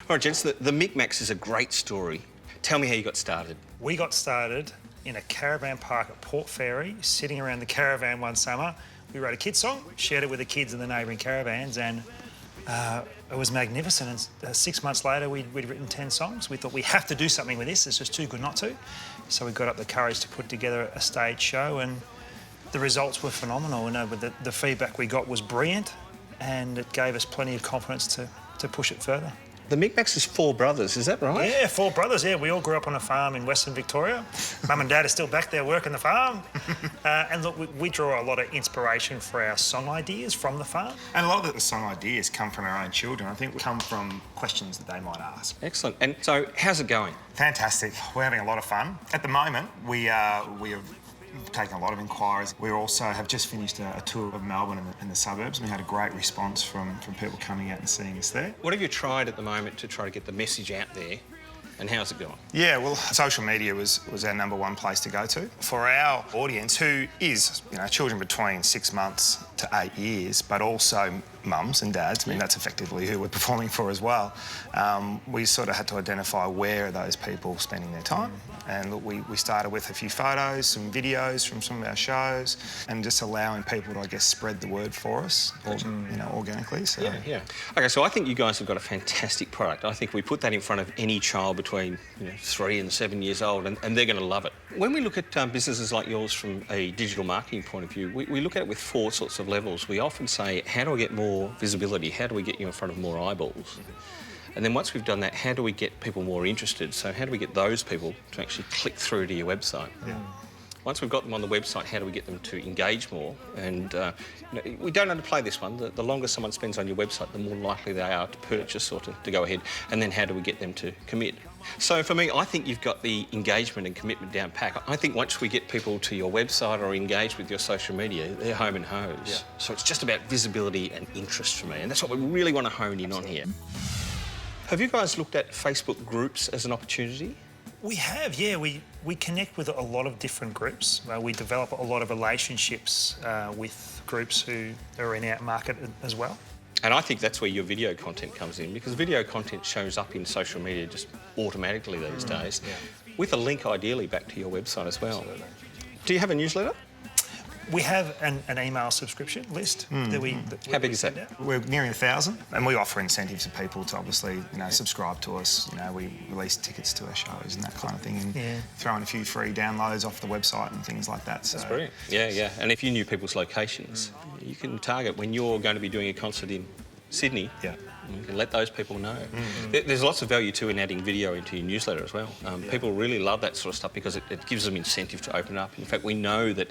All right, gents, the Micmacs is a great story. Tell me how you got started. We got started in a caravan park at Port Fairy, sitting around the caravan one summer. We wrote a kids song, shared it with the kids in the neighbouring caravans, and it was magnificent. And 6 months later, we'd written 10 songs. We thought we have to do something with this. It's just too good not to. So we got up the courage to put together a stage show, and the results were phenomenal. The feedback we got was brilliant, and it gave us plenty of confidence to push it further. The Micmacs is 4 brothers, is that right? Yeah, 4 brothers, yeah. We all grew up on a farm in Western Victoria. Mum and Dad are still back there working the farm. And look, we draw a lot of inspiration for our song ideas from the farm. And a lot of the song ideas come from our own children. I think we come from questions that they might ask. Excellent. And so, how's it going? Fantastic. We're having a lot of fun. At the moment, we have taken a lot of inquiries. We also have just finished a tour of Melbourne and the suburbs, and we had a great response from people coming out and seeing us there. What have you tried at the moment to try to get the message out there, and how's it going? Yeah, well, social media was our #1 place to go to. For our audience, who is, children between 6 months to 8 years, but also mums and dads, I mean, that's effectively who we're performing for as well, we sort of had to identify where are those people spending their time. And look, we started with a few photos, some videos from some of our shows, and just allowing people to, I guess, spread the word for us, organically. So. Yeah. OK, so I think you guys have got a fantastic product. I think we put that in front of any child between 3 and 7 years old, and they're going to love it. When we look at businesses like yours from a digital marketing point of view, we look at it with 4 sorts of levels. We often say, how do I get more visibility? How do we get you in front of more eyeballs? And then once we've done that, how do we get people more interested? So how do we get those people to actually click through to your website? Yeah. Once we've got them on the website, how do we get them to engage more? And we don't underplay this one. The longer someone spends on your website, the more likely they are to purchase or to go ahead. And then how do we get them to commit? So for me, I think you've got the engagement and commitment down pat. I think once we get people to your website or engage with your social media, they're home and hose. Yeah. So it's just about visibility and interest for me. And that's what we really want to hone in on here. Have you guys looked at Facebook groups as an opportunity? We have, yeah. We connect with a lot of different groups. We develop a lot of relationships with groups who are in our market as well. And I think that's where your video content comes in, because video content shows up in social media just automatically these days, with a link ideally back to your website as well. Absolutely. Do you have a newsletter? We have an email subscription list that we... How big is that? We're nearing 1,000, and we offer incentives to people to obviously, subscribe to us. We release tickets to our shows and that kind of thing, and throw in a few free downloads off the website and things like that. So. That's brilliant. Yeah. And if you knew people's locations, you can target when you're going to be doing a concert in Sydney. Yeah. You can let those people know. There's lots of value too in adding video into your newsletter as well. People really love that sort of stuff because it gives them incentive to open up. In fact, we know that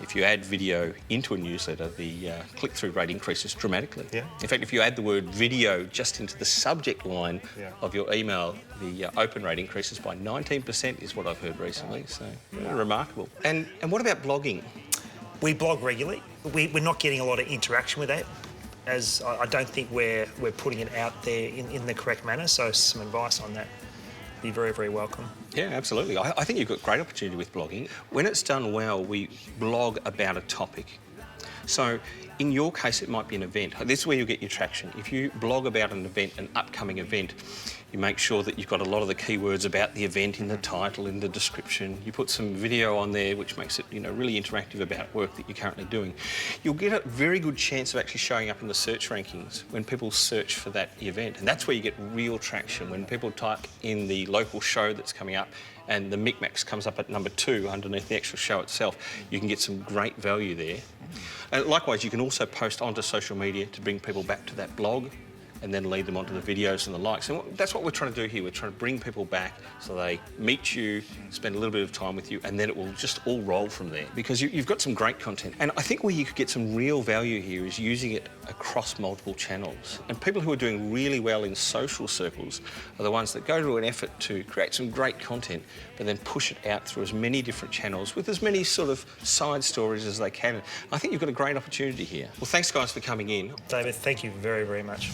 if you add video into a newsletter, the click-through rate increases dramatically. Yeah. In fact, if you add the word video just into the subject line of your email, the open rate increases by 19% is what I've heard recently, so remarkable. And what about blogging? We blog regularly. We're not getting a lot of interaction with that, as I don't think we're putting it out there in the correct manner, so some advice on that would be very, very welcome. Yeah, absolutely. I think you've got great opportunity with blogging. When it's done well, we blog about a topic. So in your case, it might be an event. This is where you'll get your traction. If you blog about an event, an upcoming event, you make sure that you've got a lot of the keywords about the event in the title, in the description. You put some video on there, which makes it, really interactive about work that you're currently doing. You'll get a very good chance of actually showing up in the search rankings when people search for that event. And that's where you get real traction. When people type in the local show that's coming up and the Micmacs comes up at #2 underneath the actual show itself, you can get some great value there. And likewise, you can also post onto social media to bring people back to that blog and then lead them onto the videos and the likes. And that's what we're trying to do here. We're trying to bring people back so they meet you, spend a little bit of time with you, and then it will just all roll from there, because you've got some great content. And I think where you could get some real value here is using it across multiple channels. And people who are doing really well in social circles are the ones that go to an effort to create some great content, but then push it out through as many different channels with as many sort of side stories as they can. I think you've got a great opportunity here. Well, thanks, guys, for coming in. David, thank you very, very much.